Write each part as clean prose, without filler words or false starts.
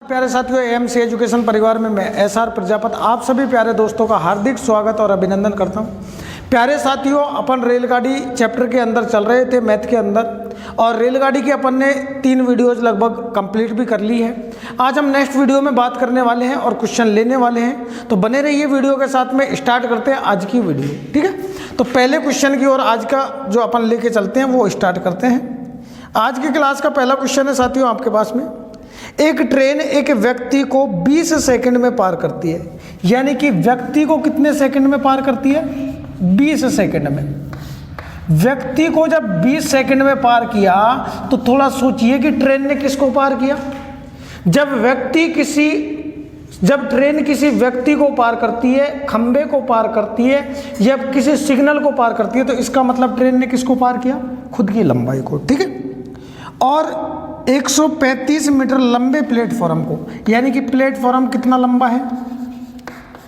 प्यारे साथियों, AMC education परिवार में मैं एसआर प्रजापत आप सभी प्यारे दोस्तों का हार्दिक स्वागत और अभिनंदन करता हूं। प्यारे साथियों, अपन रेलगाड़ी चैप्टर के अंदर चल रहे थे मैथ के अंदर, और रेलगाड़ी की अपन ने 3 वीडियोज़ लगभग कंप्लीट भी कर ली है। आज हम नेक्स्ट वीडियो में बात करने वाले हैं और क्वेश्चन लेने वाले हैं, तो बने रहिए वीडियो के साथ में। स्टार्ट करते हैं आज की वीडियो, ठीक है। तो पहले क्वेश्चन की ओर आज का जो अपन लेके चलते हैं वो स्टार्ट करते हैं। आज की क्लास का पहला क्वेश्चन है साथियों आपके पास में, एक ट्रेन एक व्यक्ति को 20 सेकंड में पार करती है। यानी कि व्यक्ति को कितने सेकंड में पार करती है? 20 सेकंड में। व्यक्ति को जब 20 सेकंड में पार किया तो थोड़ा सोचिए कि ट्रेन ने किसको पार किया। जब ट्रेन किसी व्यक्ति को पार करती है, खंबे को पार करती है या किसी सिग्नल को पार करती है, तो इसका मतलब ट्रेन ने किसको पार किया? खुद की लंबाई को, ठीक है। और 135 मीटर लंबे प्लेटफॉर्म को, यानी कि प्लेटफॉर्म कितना लंबा है?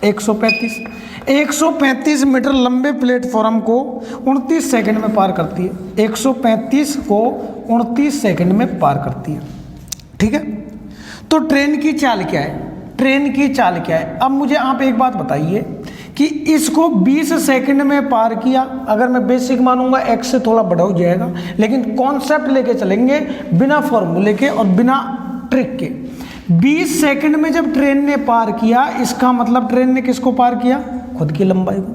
135 मीटर लंबे प्लेटफॉर्म को 29 सेकंड में पार करती है। 135 को 29 सेकंड में पार करती है, ठीक है। तो ट्रेन की चाल क्या है? अब मुझे आप एक बात बताइए कि इसको 20 सेकंड में पार किया, अगर मैं बेसिक मानूंगा x से थोड़ा बड़ा हो जाएगा, लेकिन कॉन्सेप्ट लेके चलेंगे बिना फॉर्मूले के और बिना ट्रिक के। 20 सेकंड में जब ट्रेन ने पार किया, इसका मतलब ट्रेन ने किसको पार किया? खुद की लंबाई को।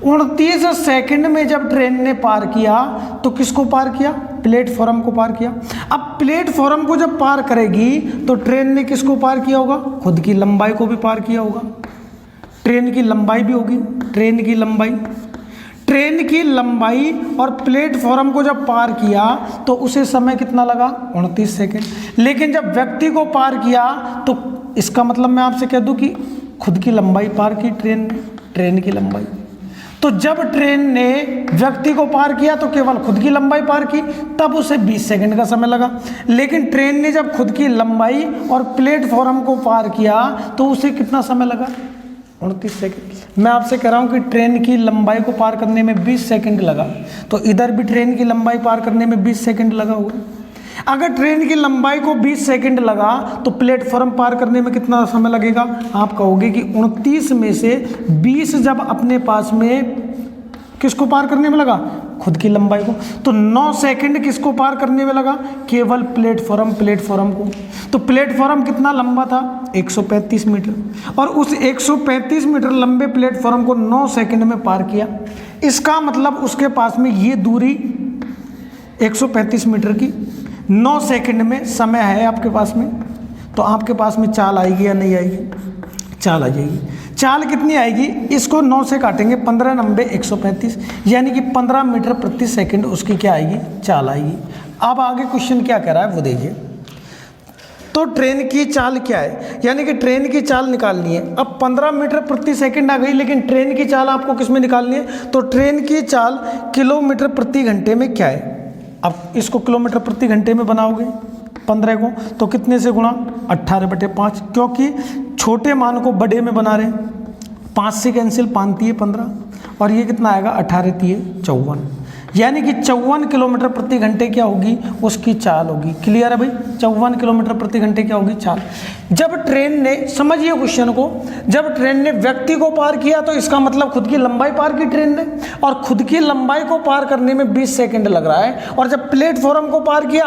29 सेकंड में जब ट्रेन ने पार किया तो किसको पार किया? प्लेटफॉर्म को पार किया। अब प्लेटफॉर्म को जब पार करेगी तो ट्रेन ने किसको पार किया होगा? खुद की लंबाई को भी पार किया होगा। ट्रेन की लंबाई भी होगी, ट्रेन की लंबाई और प्लेटफॉर्म को जब पार किया तो उसे समय कितना लगा? 29 सेकंड। लेकिन जब व्यक्ति को पार किया तो इसका मतलब मैं आपसे कह दूं कि खुद की लंबाई पार की ट्रेन की लंबाई। तो जब ट्रेन ने व्यक्ति को पार किया तो केवल खुद की लंबाई पार की, तब उसे 20 सेकंड का समय लगा। लेकिन ट्रेन ने जब खुद की लंबाई और प्लेटफॉर्म को पार किया तो उसे कितना समय लगा? 29 सेकंड। मैं आपसे कह रहा हूं कि ट्रेन की लंबाई को पार करने में 20 सेकंड लगा, तो इधर भी ट्रेन की लंबाई पार करने में 20 सेकंड लगा होगा। अगर ट्रेन की लंबाई को 20 सेकंड लगा तो प्लेटफॉर्म पार करने में कितना समय लगेगा? आप कहोगे कि 29 में से 20 जब अपने पास में किसको पार करने में लगा? खुद की लंबाई को। तो 9 सेकंड किसको पार करने में लगा? केवल प्लेटफॉर्म को। तो प्लेटफॉर्म कितना लंबा था? 135 मीटर, और उस 135 मीटर लंबे प्लेटफॉर्म को 9 सेकंड में पार किया। इसका मतलब उसके पास में ये दूरी 135 मीटर की 9 सेकंड में समय है आपके पास में। तो आपके पास में चाल आएगी या नहीं आएगी? चाल आ जाएगी। चाल कितनी आएगी? इसको 9 से काटेंगे, 15 90 135, यानी कि 15 मीटर प्रति सेकंड उसकी क्या आएगी? चाल आएगी। अब आगे क्वेश्चन क्या कह रहा है वो देखिए। तो ट्रेन की चाल क्या है? यानी कि ट्रेन की चाल निकालनी है। अब 15 मीटर प्रति सेकंड आ गई, लेकिन ट्रेन की चाल आपको किस में निकालनी है? तो ट्रेन की चाल किलोमीटर प्रति घंटे में क्या है? अब इसको किलोमीटर प्रति घंटे में बनाओगे 15 को, तो कितने से गुणा? 18/5, क्योंकि छोटे मान को बड़े में बना रहे। 5 से कैंसिल, 5 3 15, और ये कितना आएगा? 18 3 54, यानी कि 54 किलोमीटर प्रति घंटे क्या होगी? उसकी चाल होगी। क्लियर है भाई? 54 किलोमीटर प्रति घंटे क्या होगी? चाल। जब ट्रेन ने, समझिए क्वेश्चन को, जब ट्रेन ने व्यक्ति को पार किया तो इसका मतलब खुद की लंबाई पार की ट्रेन ने, और खुद की लंबाई को पार करने में 20 सेकंड लग रहा है। और जब प्लेटफॉर्म को पार किया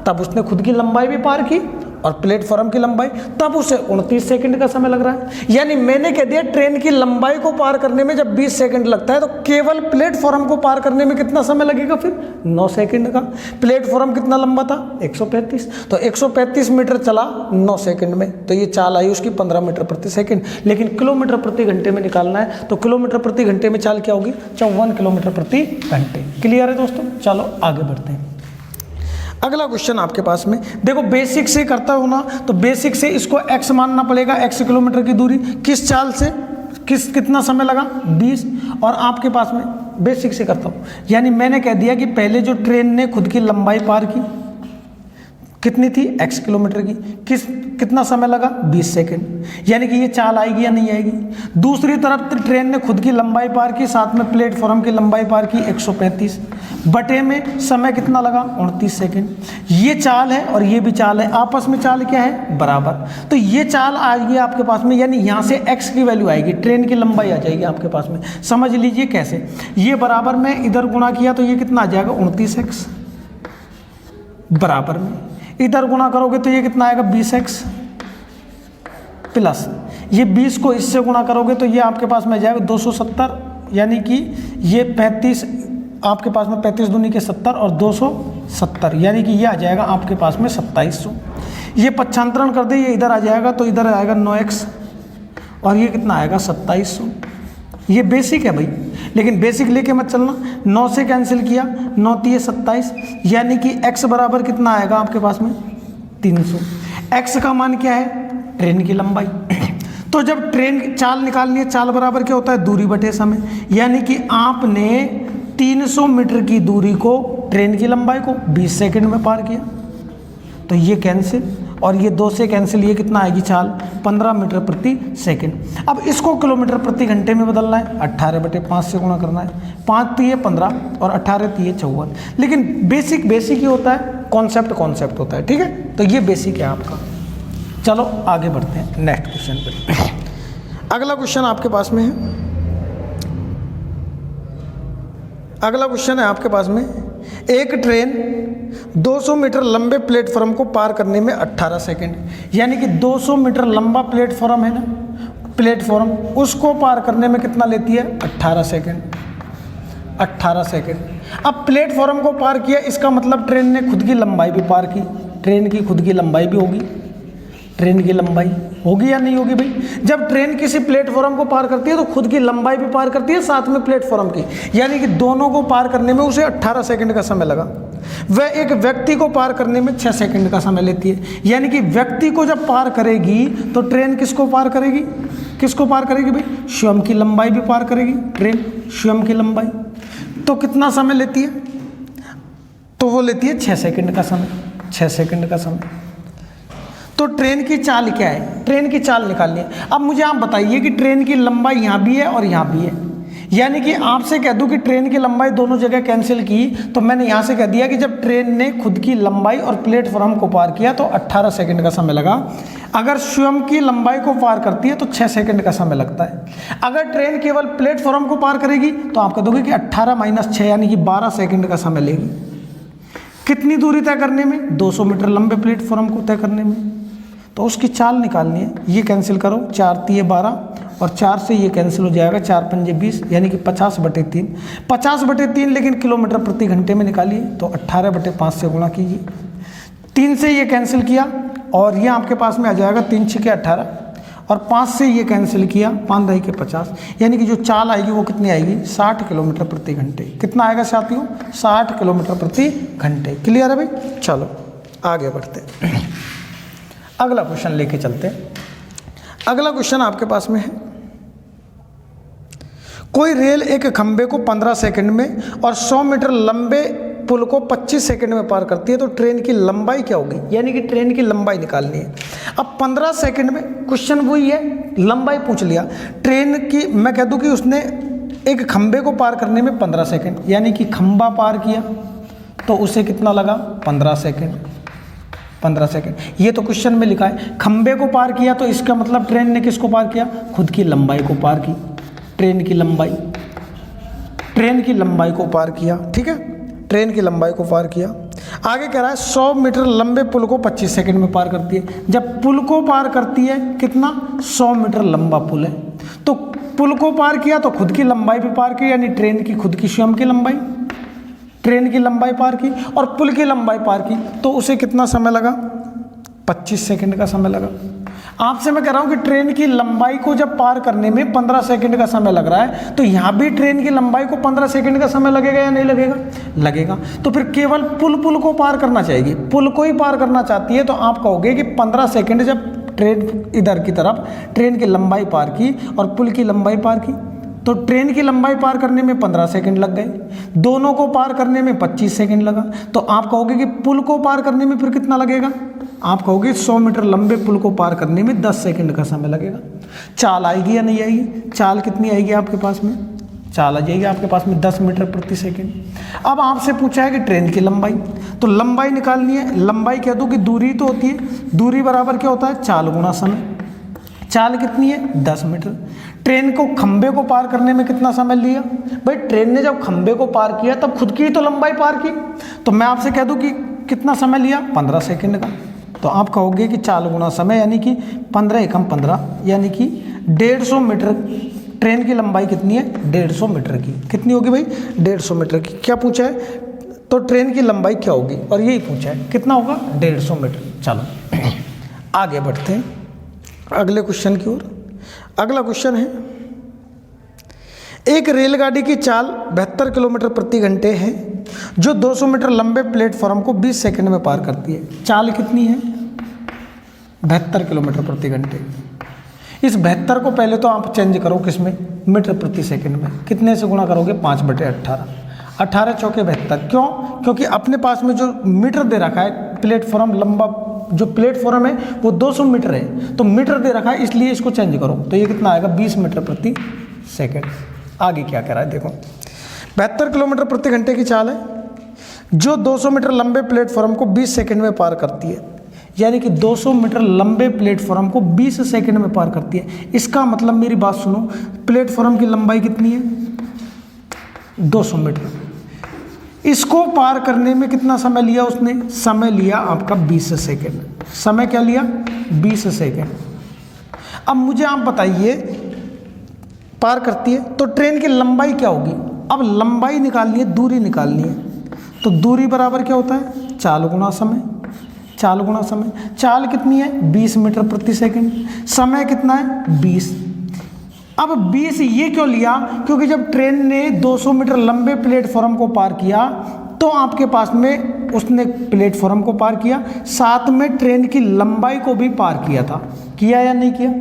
तब उसने खुद की लंबाई भी पार की और प्लेटफॉर्म की लंबाई, तब उसे 29 सेकंड का समय लग रहा है। यानी मैंने कह दिया ट्रेन की लंबाई को पार करने में जब 20 सेकंड लगता है तो केवल प्लेटफॉर्म को पार करने में कितना समय लगेगा? फिर 9 सेकंड का। प्लेटफॉर्म कितना लंबा था? 135, तो 135 मीटर चला 9 सेकंड में, तो ये चाल आई उसकी 15 मीटर प्रति सेकंड। लेकिन किलोमीटर प्रति घंटे में निकालना है, तो किलोमीटर प्रति घंटे में चाल क्या होगी? 54 किलोमीटर प्रति घंटे। क्लियर है दोस्तों? चलो आगे बढ़ते हैं। अगला क्वेश्चन आपके पास में देखो, बेसिक से करता हो ना, तो बेसिक से इसको x मानना पड़ेगा। x किलोमीटर की दूरी किस चाल से कितना समय लगा? 20, और आपके पास में बेसिक से करता हूँ, यानी मैंने कह दिया कि पहले जो ट्रेन ने खुद की लंबाई पार की कितनी थी, x किलोमीटर की, कितना समय लगा, 20 सेकंड, यानी कि ये चाल आएगी या नहीं आएगी। दूसरी तरफ ट्रेन ने खुद की लंबाई पार की, साथ में प्लेटफॉर्म की लंबाई पार की 135, बटे में समय कितना लगा, 29 सेकंड। ये चाल है और ये भी चाल है, आपस में चाल क्या है, बराबर। तो ये चाल आएगी आपके पास में, यानी यहाँ से x की वैल्यू आएगी, ट्रेन की लंबाई आ जाएगी आपके पास में। समझ लीजिए कैसे, ये बराबर में इधर गुणा किया तो ये कितना आ जाएगा, 29x, बराबर में इधर गुणा करोगे तो ये कितना आएगा, 20x, प्लस ये 20 को इससे गुणा करोगे तो ये आपके पास में जाएगा 270, यानी कि ये 35, आपके पास में 35 दूनी के 70 और 270, यानी कि ये आ जाएगा आपके पास में 2700। ये पक्षांतरण कर दे, ये इधर आ जाएगा तो इधर आएगा 9x और ये कितना आएगा, 2700। ये बेसिक है भाई, लेकिन बेसिक लेके मत चलना, 9 से कैंसिल किया, 9 तिये 27, यानी कि x बराबर कितना आएगा आपके पास में, 300। x का मान क्या है, ट्रेन की लंबाई। तो जब ट्रेन चाल निकालनी है, चाल बराबर क्या होता है, दूरी बटे समय, यानी कि आपने 300 मीटर की दूरी को, ट्रेन की लंबाई को 20 सेकंड में पार किया, तो ये कैंसिल, और ये 2 से कैंसिल, ये कितना आएगी चाल, 15 मीटर प्रति सेकंड। अब इसको किलोमीटर प्रति घंटे में बदलना है, 18/5 से गुणा करना है, 5 तिये 15 और 18 तिये 54। लेकिन बेसिक ही होता है, कॉन्सेप्ट होता है, ठीक है। तो ये बेसिक है आपका। चलो आगे बढ़ते हैं नेक्स्ट क्वेश्चन पर। अगला क्वेश्चन आपके पास में है, अगला क्वेश्चन है आपके पास में, एक ट्रेन 200 मीटर लंबे प्लेटफॉर्म को पार करने में 18 सेकंड, यानी कि 200 मीटर लंबा प्लेटफॉर्म है ना, प्लेटफॉर्म, उसको पार करने में कितना लेती है, 18 सेकंड, 18 सेकंड। अब प्लेटफॉर्म को पार किया, इसका मतलब ट्रेन ने खुद की लंबाई भी पार की, ट्रेन की खुद की लंबाई भी होगी, ट्रेन की लंबाई होगी या नहीं होगी भाई। जब ट्रेन किसी प्लेटफॉर्म को पार करती है तो खुद की लंबाई भी पार करती है, साथ में प्लेटफॉर्म की, यानी कि दोनों को पार करने में उसे 18 सेकंड का समय लगा। वह एक व्यक्ति को पार करने में 6 सेकंड का समय लेती है, यानी कि व्यक्ति को जब पार करेगी तो ट्रेन किसको पार करेगी, किसको पार करेगी भाई, स्वयं की लंबाई भी पार करेगी ट्रेन, स्वयं की लंबाई। तो कितना समय लेती है, तो वो लेती है 6 सेकंड का समय, 6 सेकंड का समय। तो ट्रेन की चाल क्या है, ट्रेन की चाल निकालनी है। अब मुझे आप बताइए कि ट्रेन की लंबाई यहाँ भी है और यहाँ भी है, यानी कि आपसे कह दूं कि ट्रेन की लंबाई दोनों जगह कैंसिल की, तो मैंने यहाँ से कह दिया कि जब ट्रेन ने खुद की लंबाई और प्लेटफॉर्म को पार किया तो 18 सेकंड का समय लगा। अगर स्वयं की लंबाई को पार करती है तो 6 सेकंड का समय लगता है। अगर ट्रेन केवल प्लेटफॉर्म को पार करेगी तो आप कह दोगे कि 18 - 6 यानी कि 12 सेकंड का समय लेगी। कितनी दूरी तय करने में, 200 मीटर लंबे प्लेटफॉर्म को तय करने में। तो उसकी चाल निकालनी है, ये कैंसिल करो, 4 तिये 12 और 4 से ये कैंसिल हो जाएगा, 4 पंजे 20, यानी कि 50/3, 50/3, लेकिन किलोमीटर प्रति घंटे में निकालिए तो 18/5 से गुणा कीजिए। 3 से ये कैंसिल किया और ये आपके पास में आ जाएगा 3 × 6 = 18 और 5 से ये कैंसिल किया, 5 × 2 = 50, यानी कि जो चाल आएगी वो कितनी आएगी, 60 किलोमीटर प्रति घंटे। कितना आएगा साथियों, 60 किलोमीटर प्रति घंटे। क्लियर है भाई। चलो आगे बढ़ते हैं, अगला क्वेश्चन लेके चलते हैं। अगला क्वेश्चन आपके पास में है, कोई रेल एक खंबे को 15 सेकंड में और 100 मीटर लंबे पुल को 25 सेकंड में पार करती है, तो ट्रेन की लंबाई क्या होगी, यानी कि ट्रेन की लंबाई निकालनी है। अब 15 सेकंड में, क्वेश्चन वही है, लंबाई पूछ लिया ट्रेन की। मैं कह दूं कि उसने एक खंबे को पार करने में 15 सेकंड, यानी कि खंबा पार किया तो उसे कितना लगा, 15 सेकंड, 15 सेकंड। ये तो क्वेश्चन में लिखा है। खंबे को पार किया तो इसका मतलब ट्रेन ने किसको पार किया, खुद की लंबाई को पार की, ट्रेन की लंबाई, ट्रेन की लंबाई को पार किया, ठीक है, ट्रेन की लंबाई को पार किया। आगे कह रहा है 100 मीटर लंबे पुल को 25 सेकंड में पार करती है। जब पुल को पार करती है, कितना, 100 मीटर लंबा पुल है, तो पुल को पार किया तो खुद की लंबाई भी पार की, यानी ट्रेन की खुद की स्वयं की लंबाई, ट्रेन की लंबाई पार की और पुल की लंबाई पार की, तो उसे कितना समय लगा, 25 सेकंड का समय लगा। आपसे मैं कह रहा हूं कि ट्रेन की लंबाई को जब पार करने में 15 सेकंड का समय लग रहा है, तो यहां भी ट्रेन की लंबाई को 15 सेकंड का समय लगेगा या नहीं लगेगा, लगेगा। तो फिर केवल पुल को पार करना चाहिए, पुल को ही पार करना चाहती है, तो आप कहोगे कि 15 सेकंड जब ट्रेन इधर की तरफ ट्रेन की लंबाई पार की और पुल की लंबाई पार की, तो ट्रेन की लंबाई पार करने में 15 सेकंड लग गए, दोनों को पार करने में 25 सेकंड लगा। तो आप कहोगे कि पुल को पार करने में फिर कितना लगेगा? आप कहोगे 100 मीटर लंबे पुल को पार करने में 10 सेकंड का समय लगेगा। चाल आएगी या नहीं आएगी? चाल कितनी आएगी आपके पास में? चाल आ जाएगी आपके पास में 10 मीटर प्रति सेकंड। अब आपसे पूछा है कि ट्रेन की लंबाई, तो लंबाई निकालनी है। लंबाई कह दो कि दूरी तो होती है, दूरी बराबर क्या होता है? चाल गुणा समय। चाल कितनी है? 10 मीटर। ट्रेन को खंबे को पार करने में कितना समय लिया? भाई ट्रेन ने जब खंबे को पार किया तब खुद की तो लंबाई पार की, तो मैं आपसे कह दूं कि कितना समय लिया? 15 सेकंड का। तो आप कहोगे कि चाल गुणा समय यानी कि 15 एकम 15 यानी कि 150 मीटर। ट्रेन की लंबाई कितनी है? 150 मीटर की। कितनी होगी भाई? 150 मीटर की। क्या पूछा है? तो ट्रेन की लंबाई क्या होगी, और यही पूछा है कितना होगा? 150 मीटर। चलो आगे बढ़ते हैं अगले क्वेश्चन की ओर। अगला क्वेश्चन है, एक रेलगाड़ी की चाल 72 किलोमीटर प्रति घंटे है जो 200 मीटर लंबे प्लेटफॉर्म को 20 सेकंड में पार करती है। चाल कितनी है? 72 किलोमीटर प्रति घंटे। इस 72 को पहले तो आप चेंज करो किसमें? मीटर प्रति सेकंड में। कितने से गुणा करोगे? 5/18। 18 चौके 72। क्यों? क्योंकि अपने पास में जो मीटर दे रखा है, प्लेटफॉर्म लंबा जो प्लेटफॉर्म है वो 200 मीटर है, तो मीटर दे रखा है इसलिए इसको चेंज करो। तो ये कितना आएगा? 20 मीटर प्रति सेकंड। आगे क्या कह रहा है देखो, 72 किलोमीटर प्रति घंटे की चाल है जो 200 मीटर लंबे प्लेटफॉर्म को 20 सेकंड में पार करती है। यानी कि 200 मीटर लंबे प्लेटफॉर्म को 20 सेकंड में पार करती है। इसका मतलब मेरी बात सुनो, प्लेटफॉर्म की लंबाई कितनी है? 200 मीटर। इसको पार करने में कितना समय लिया उसने? समय लिया आपका 20 सेकंड। समय क्या लिया? 20 सेकंड। अब मुझे आप बताइए, पार करती है तो ट्रेन की लंबाई क्या होगी? अब लंबाई निकालनी है, दूरी निकालनी है, तो दूरी बराबर क्या होता है? चाल गुणा समय। चाल गुणा समय। चाल कितनी है? 20 मीटर प्रति सेकंड। समय कितना है? 20। अब 20 ये क्यों लिया? क्योंकि जब ट्रेन ने 200 मीटर लंबे प्लेटफॉर्म को पार किया तो आपके पास में उसने प्लेटफॉर्म को पार किया, साथ में ट्रेन की लंबाई को भी पार किया था। किया या नहीं किया?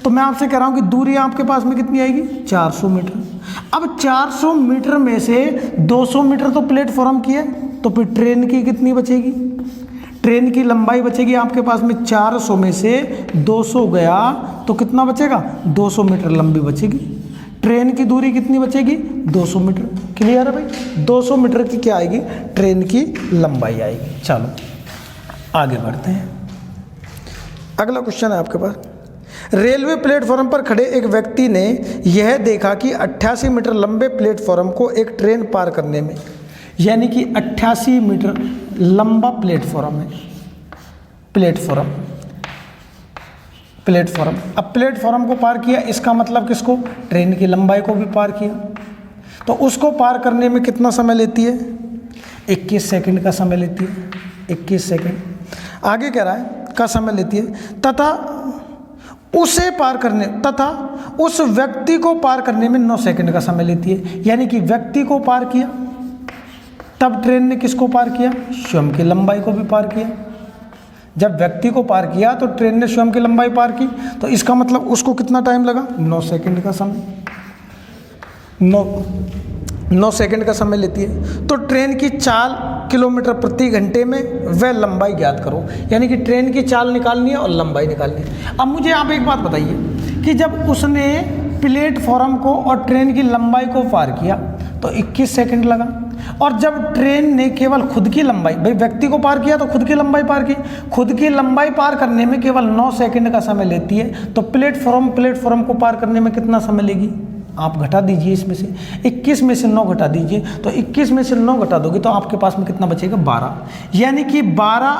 तो मैं आपसे कह रहा हूं कि दूरी आपके पास में कितनी आएगी? 400 मीटर। अब 400 मीटर में से 200 मीटर तो प्लेटफॉर्म की है, तो फिर ट्रेन की कितनी बचेगी? ट्रेन की लंबाई बचेगी आपके पास में 400 में से 200 गया तो कितना बचेगा? 200 मीटर लंबी बचेगी। ट्रेन की दूरी कितनी बचेगी? 200 मीटर। क्लियर है भाई? 200 मीटर की क्या आएगी? ट्रेन की लंबाई आएगी। चलो आगे बढ़ते हैं। अगला क्वेश्चन है आपके पास, रेलवे प्लेटफॉर्म पर खड़े एक व्यक्ति ने यह देखा कि 88 मीटर लंबे प्लेटफॉर्म को एक ट्रेन पार करने में, यानी कि 88 मीटर लंबा प्लेटफॉर्म है। प्लेटफॉर्म अब प्लेटफॉर्म को पार किया, इसका मतलब किसको? ट्रेन की लंबाई को भी पार किया। तो उसको पार करने में कितना समय लेती है? 21 सेकंड का समय लेती है। 21 सेकंड। आगे कह रहा है का समय लेती है, तथा उस व्यक्ति को पार करने में 9 सेकंड का समय लेती है। यानी कि व्यक्ति को पार किया, तब ट्रेन ने किसको पार किया? स्वयं की लंबाई को भी पार किया। जब व्यक्ति को पार किया तो ट्रेन ने स्वयं की लंबाई पार की, तो इसका मतलब उसको कितना टाइम लगा? 9 सेकंड का समय। 9 सेकंड का समय लेती है। तो ट्रेन की चाल किलोमीटर प्रति घंटे में वह लंबाई ज्ञात करो। यानी कि ट्रेन की चाल निकालनी है और लंबाई निकालनी है। अब मुझे आप एक बात बताइए कि जब उसने प्लेटफॉर्म को और ट्रेन की लंबाई को पार किया तो 21 सेकंड लगा, और जब ट्रेन ने केवल खुद की लंबाई, भाई व्यक्ति को पार किया तो खुद की लंबाई पार की, खुद की लंबाई पार करने में केवल 9 सेकंड का समय लेती है, तो प्लेटफॉर्म को पार करने में कितना समय लेगी? आप घटा दीजिए, इसमें से 21 में से 9 घटा दीजिए, तो 21 में से 9 घटा दोगे तो आपके पास में कितना बचेगा? 12। यानी कि 12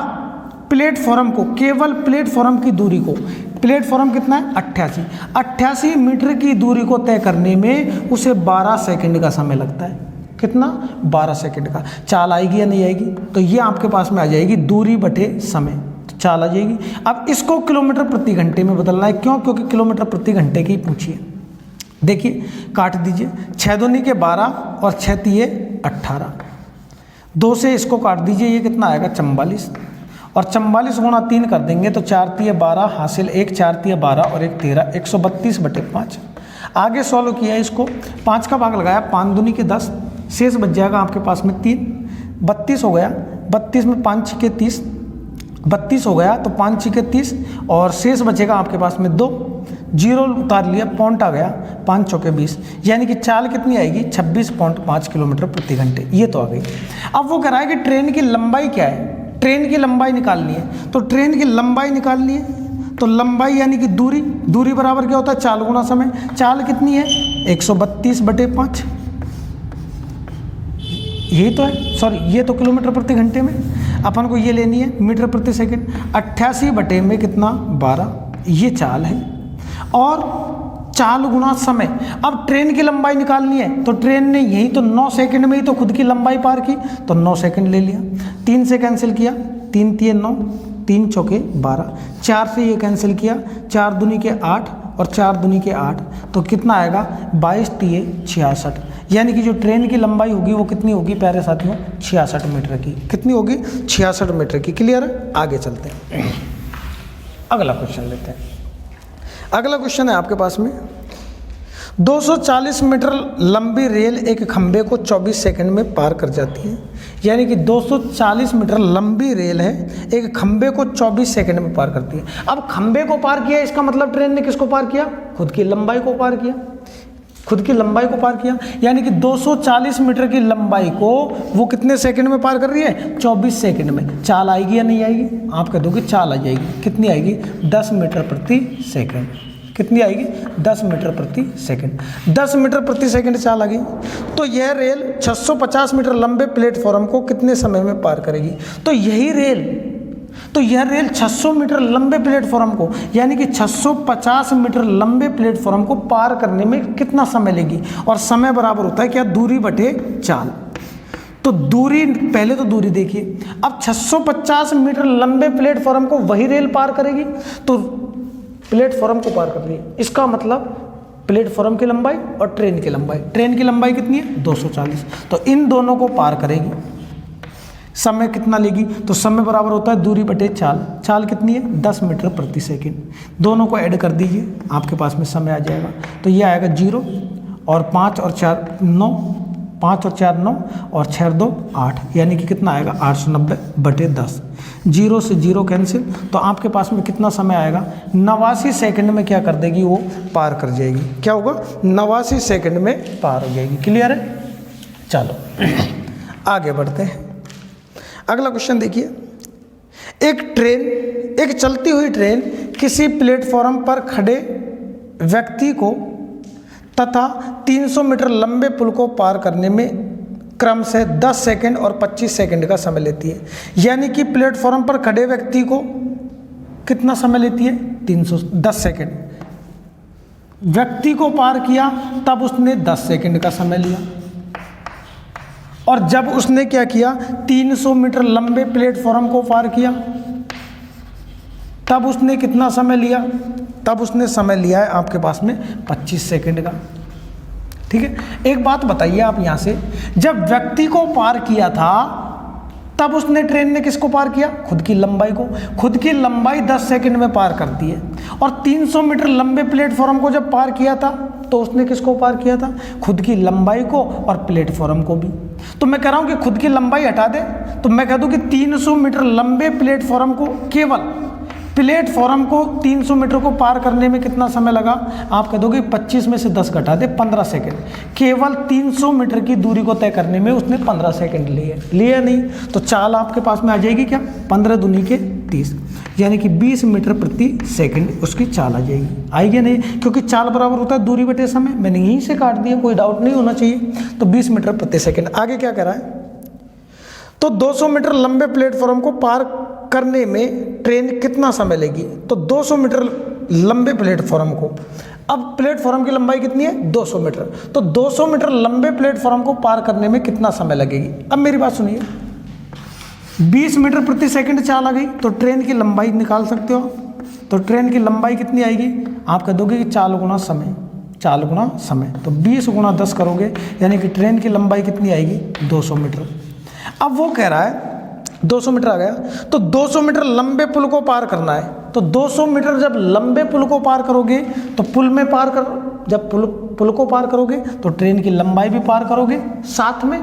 प्लेटफॉर्म को, केवल प्लेटफॉर्म की दूरी को, प्लेटफॉर्म कितना है? 88 मीटर की दूरी को तय करने में उसे 12 सेकंड का समय लगता है। कितना? 12 सेकंड का। चाल आएगी या नहीं आएगी? तो ये आपके पास में आ जाएगी दूरी बटे समय, तो चाल आ जाएगी। अब इसको किलोमीटर प्रति घंटे में बदलना है। क्यों? क्योंकि किलोमीटर प्रति घंटे की पूछी है। देखिए काट दीजिए, 6 दूनी के 12 और 6 तिये 18, 2 से इसको काट दीजिए, ये कितना आएगा? 44, और 44 गुणा 3 कर देंगे तो 4 तिये 12 हासिल 1, 4 तिये 12 और 1 13, 132/5। आगे सॉल्व किया इसको, 5 का भाग लगाया, 5 दूनी के 10, शेष बच जाएगा आपके पास में 3, 32 हो गया, 32 में 5 के 30, 32 हो गया तो 5 के 30 और शेष बचेगा आपके पास में 2, 0 उतार लिया, पॉइंट आ गया, 5 चौके 20, यानी कि चाल कितनी आएगी 26.5 किलोमीटर प्रति घंटे, ये तो आ गई। अब वो कह रहा है कि ट्रेन की लंबाई क्या है, ट्रेन की लंबाई निकालनी है, तो ट्रेन की लंबाई निकालनी है तो लंबाई यानी कि दूरी, दूरी बराबर क्या होता है चाल गुणा समय, चाल कितनी है 132/5, यही तो है, सॉरी ये तो किलोमीटर प्रति घंटे में, अपन को ये लेनी है मीटर प्रति सेकंड, 88 बटे में कितना 12, ये चाल है, और चाल गुणा समय। अब ट्रेन की लंबाई निकालनी है तो ट्रेन ने यही तो 9 सेकंड में ही तो खुद की लंबाई पार की, तो 9 सेकंड ले लिया, 3 से कैंसिल किया, 3 तिये 9, 3 चौके 12, 4 से ये कैंसिल किया, 4 दूनी के 8 और 4 दूनी के 8, तो कितना आएगा 22 तिये 66, यानी कि जो ट्रेन की लंबाई होगी वो कितनी होगी प्यारे साथियों 66 मीटर की, कितनी होगी 66 मीटर की। क्लियर है, आगे चलते हैं, अगला क्वेश्चन लेते हैं। अगला क्वेश्चन है आपके पास में, 240 मीटर लंबी रेल एक खंबे को 24 सेकंड में पार कर जाती है, यानी कि 240 मीटर लंबी रेल है, एक खंबे को 24 सेकंड में पार करती है। अब खंबे को पार किया, इसका मतलब ट्रेन ने किसको पार किया, खुद की लंबाई को पार किया, खुद की लंबाई को पार किया, यानी कि 240 मीटर की लंबाई को वो कितने सेकंड में पार कर रही है 24 सेकंड में। चाल आएगी या नहीं आएगी, आप कह दोगे चाल आ जाएगी, कितनी आएगी 10 मीटर प्रति सेकंड, कितनी आएगी 10 मीटर प्रति सेकंड, 10 मीटर प्रति सेकंड चाल आ गई। तो यह रेल 650 मीटर लंबे प्लेटफॉर्म को कितने समय में पार करेगी, तो यही रेल, तो यह रेल 600 मीटर लंबे प्लेटफॉर्म को, यानी कि 650 मीटर लंबे प्लेटफॉर्म को पार करने में कितना समय लेगी, और समय बराबर होता है क्या दूरी बटे चाल। तो दूरी, पहले तो दूरी देखिए, अब 650 मीटर लंबे प्लेटफॉर्म को वही रेल पार करेगी, तो प्लेटफॉर्म को पार कर रही है, इसका मतलब प्लेटफॉर्म की लंबाई और ट्रेन की लंबाई, ट्रेन की लंबाई कितनी है 240, तो इन दोनों को पार करेगी, समय कितना लेगी, तो समय बराबर होता है दूरी बटे चाल, चाल कितनी है 10 मीटर प्रति सेकंड, दोनों को ऐड कर दीजिए आपके पास में समय आ जाएगा, तो ये आएगा 0 और 5 और 4 9, 5 और 4 9 और 6 और 2 8, यानी कि कितना आएगा 890/10, 0 से 0 कैंसिल, तो आपके पास में कितना समय आएगा 89 सेकंड में क्या कर देगी वो पार कर जाएगी, क्या होगा 89 सेकंड में पार हो जाएगी। क्लियर है, चलो आगे बढ़ते हैं। अगला क्वेश्चन देखिए, एक ट्रेन, एक चलती हुई ट्रेन किसी प्लेटफॉर्म पर खड़े व्यक्ति को तथा 300 मीटर लंबे पुल को पार करने में क्रम से 10 सेकंड और 25 सेकंड का समय लेती है, यानी कि प्लेटफॉर्म पर खड़े व्यक्ति को कितना समय लेती है 10 सेकंड, व्यक्ति को पार किया तब उसने 10 सेकंड का समय लिया, और जब उसने क्या किया 300 मीटर लंबे प्लेटफॉर्म को पार किया तब उसने कितना समय लिया, तब उसने समय लिया है आपके पास में 25 सेकंड का। ठीक है, एक बात बताइए आप यहाँ से, जब व्यक्ति को पार किया था तब उसने ट्रेन ने किसको पार किया, खुद की लंबाई को, खुद की लंबाई 10 सेकंड में पार करती है, और 300 मीटर लंबे प्लेटफॉर्म को जब पार किया था तो उसने किसको पार किया था, खुद की लंबाई को और प्लेटफॉर्म को भी। तो मैं कह रहा हूं कि खुद की लंबाई हटा दे, तो मैं कह दूं कि 300 मीटर लंबे प्लेटफॉर्म को, केवल प्लेटफॉर्म को 300 मीटर को पार करने में कितना समय लगा, आप कह दोगे 25 में से 10 घटा दे 15 सेकंड, केवल 300 मीटर की दूरी को तय करने में उसने 15 सेकंड लिए, लिया नहीं, तो चाल आपके पास में आ जाएगी क्या 15 दूनी के 30, यानी कि 20 मीटर प्रति सेकंड उसकी चाल आ जाएगी, आएगी नहीं, क्योंकि चाल बराबर होता है दूरी बटे समय, मैंने यहीं से काट दिया, कोई डाउट नहीं होना चाहिए, तो 20 मीटर प्रति सेकंड। आगे क्या कह रहा है, तो 200 मीटर लंबे प्लेटफॉर्म को पार करने में ट्रेन कितना समय लेगी, तो 200 मीटर लंबे प्लेटफॉर्म को, अब प्लेटफॉर्म की लंबाई कितनी है 200 मीटर, तो 200 मीटर लंबे प्लेटफॉर्म को पार करने में कितना समय लगेगी। अब मेरी बात सुनिए, 20 मीटर प्रति सेकंड चाल आ गई, तो ट्रेन की लंबाई निकाल सकते हो, तो ट्रेन की लंबाई कितनी आएगी, आप कह दोगे कि चाल गुणा समय, चाल गुणा समय, तो 20 गुणा 10 करोगे, यानी कि ट्रेन की लंबाई कितनी आएगी 200 मीटर। अब वो कह रहा है 200 मीटर आ गया। तो 200 मीटर लंबे पुल को पार करना है। तो 200 मीटर जब लंबे पुल को पार करोगे तो पुल में पार कर, जब पुल को पार करोगे तो ट्रेन की लंबाई भी पार करोगे, साथ में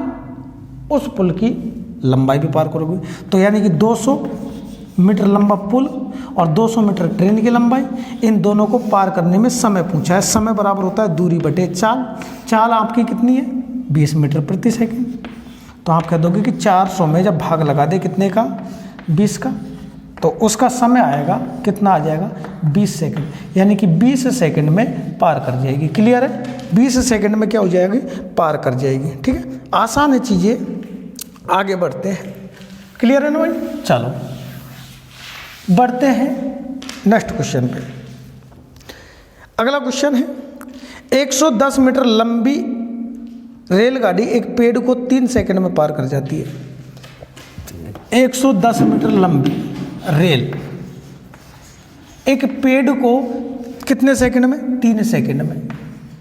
उस पुल की लंबाई भी पार करोगे। तो यानी कि 200 मीटर लंबा पुल और 200 मीटर ट्रेन की लंबाई, इन दोनों को पार करने में समय पूछा है। समय बराबर होता है दूरी बटे चाल। चाल आपकी कितनी है? 20 मीटर प्रति सेकंड। तो आप कह दोगे कि 400 में जब भाग लगा दे कितने का? 20 का, तो उसका समय आएगा कितना? आ जाएगा 20 सेकंड, यानी कि 20 सेकंड में पार कर जाएगी। क्लियर है? 20 सेकंड में क्या हो जाएगी? पार कर जाएगी। ठीक है, आसान है चीज़ें, आगे बढ़ते हैं। क्लियर है ना भाई? चलो बढ़ते हैं नेक्स्ट क्वेश्चन पे। अगला क्वेश्चन है, 110 मीटर लंबी रेलगाड़ी एक पेड़ को 3 सेकंड में पार कर जाती है। 110 मीटर लंबी रेल एक पेड़ को कितने सेकंड में? 3 सेकंड में।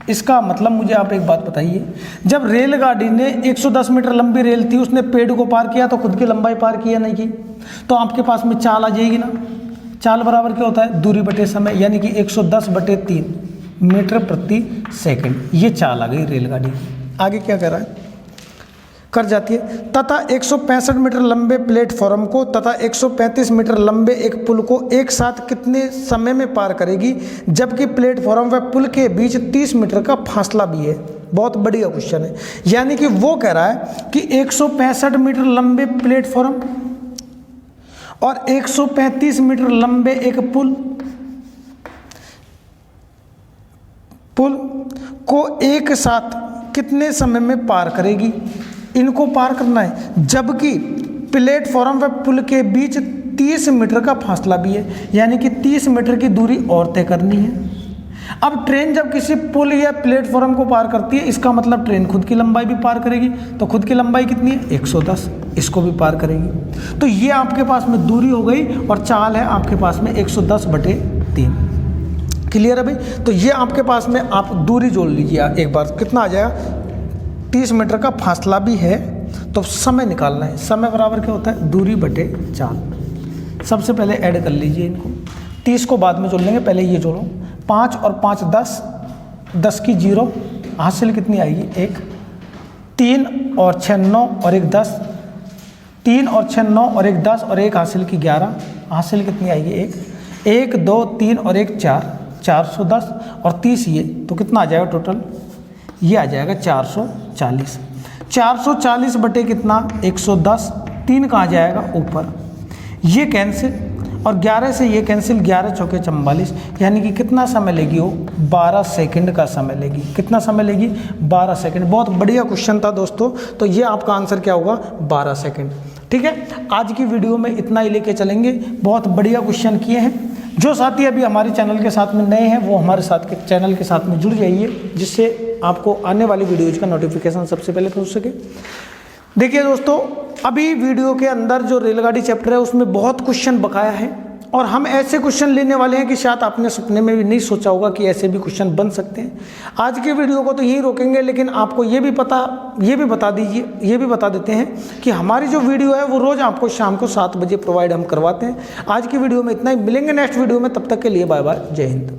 इसका मतलब मुझे आप एक बात बताइए, जब रेलगाड़ी ने 110 मीटर लंबी रेल थी, उसने पेड़ को पार किया तो खुद की लंबाई पार किया नहीं की, तो आपके पास में चाल आ जाएगी ना। चाल बराबर क्या होता है? दूरी बटे समय, यानी कि 110 बटे 3 मीटर प्रति सेकंड। ये चाल आ गई रेलगाड़ी की। आगे क्या कह रहा है? कर जाती है, तथा 165 मीटर लंबे प्लेटफॉर्म को तथा 135 मीटर लंबे एक पुल को एक साथ कितने समय में पार करेगी, जबकि प्लेटफॉर्म व पुल के बीच 30 मीटर का फासला भी है। बहुत बढ़िया क्वेश्चन है। यानी कि वो कह रहा है कि 165 मीटर लंबे प्लेटफॉर्म और 135 मीटर लंबे एक पुल को एक साथ कितने समय में पार करेगी, इनको पार करना है, जबकि प्लेटफॉर्म व पुल के बीच 30 मीटर का फासला भी है, यानी कि 30 मीटर की दूरी और तय करनी है। अब ट्रेन जब किसी पुल या प्लेटफॉर्म को पार करती है, इसका मतलब ट्रेन खुद की लंबाई भी पार करेगी। तो खुद की लंबाई कितनी है? 110, इसको भी पार करेगी। तो ये आपके पास में दूरी हो गई और चाल है आपके पास में 110 बटे 3। क्लियर है भाई? तो ये आपके पास में आप दूरी जोड़ लीजिए एक बार, कितना आ जाएगा? 30 मीटर का फासला भी है। तो समय निकालना है, समय बराबर क्या होता है? दूरी बटे चाल। सबसे पहले ऐड कर लीजिए इनको, 30 को बाद में जोड़ लेंगे, पहले ये जोड़ो। 5 और 5 10, 10 की 0, हासिल कितनी आएगी? 1। 3 और 6 9 और 1 10, 3 और 6 9 और 1 10 और 1 हासिल की 11, हासिल कितनी आएगी? 1। 1 2 3 और 1 4, 410 और 30 ये, तो कितना आ जाएगा टोटल? ये आ जाएगा 440। 440 बटे कितना? 110। 3 कहाँ जाएगा? ऊपर। ये कैंसिल और 11 से ये कैंसिल, 11 चौके 44, यानी कि कितना समय लेगी वो? 12 सेकंड का समय लेगी। कितना समय लेगी? 12 सेकंड। बहुत बढ़िया क्वेश्चन था दोस्तों। तो ये आपका आंसर क्या होगा? 12 सेकंड। ठीक है, आज की वीडियो में इतना ही लेके चलेंगे। बहुत बढ़िया क्वेश्चन किए हैं। जो साथी अभी हमारे चैनल के साथ में नए हैं, वो हमारे साथ के चैनल के साथ में जुड़ जाइए, जिससे आपको आने वाली वीडियोज़ का नोटिफिकेशन सबसे पहले पहुंच सके। देखिए दोस्तों, अभी वीडियो के अंदर जो रेलगाड़ी चैप्टर है उसमें बहुत क्वेश्चन बकाया है, और हम ऐसे क्वेश्चन लेने वाले हैं कि शायद आपने सपने में भी नहीं सोचा होगा कि ऐसे भी क्वेश्चन बन सकते हैं। आज की वीडियो को तो यहीं रोकेंगे, लेकिन आपको ये भी बता देते हैं कि हमारी जो वीडियो है वो रोज़ आपको शाम को 7 बजे प्रोवाइड हम करवाते हैं। आज की वीडियो में इतना ही, मिलेंगे नेक्स्ट वीडियो में, तब तक के लिए बाय बाय, जय हिंद।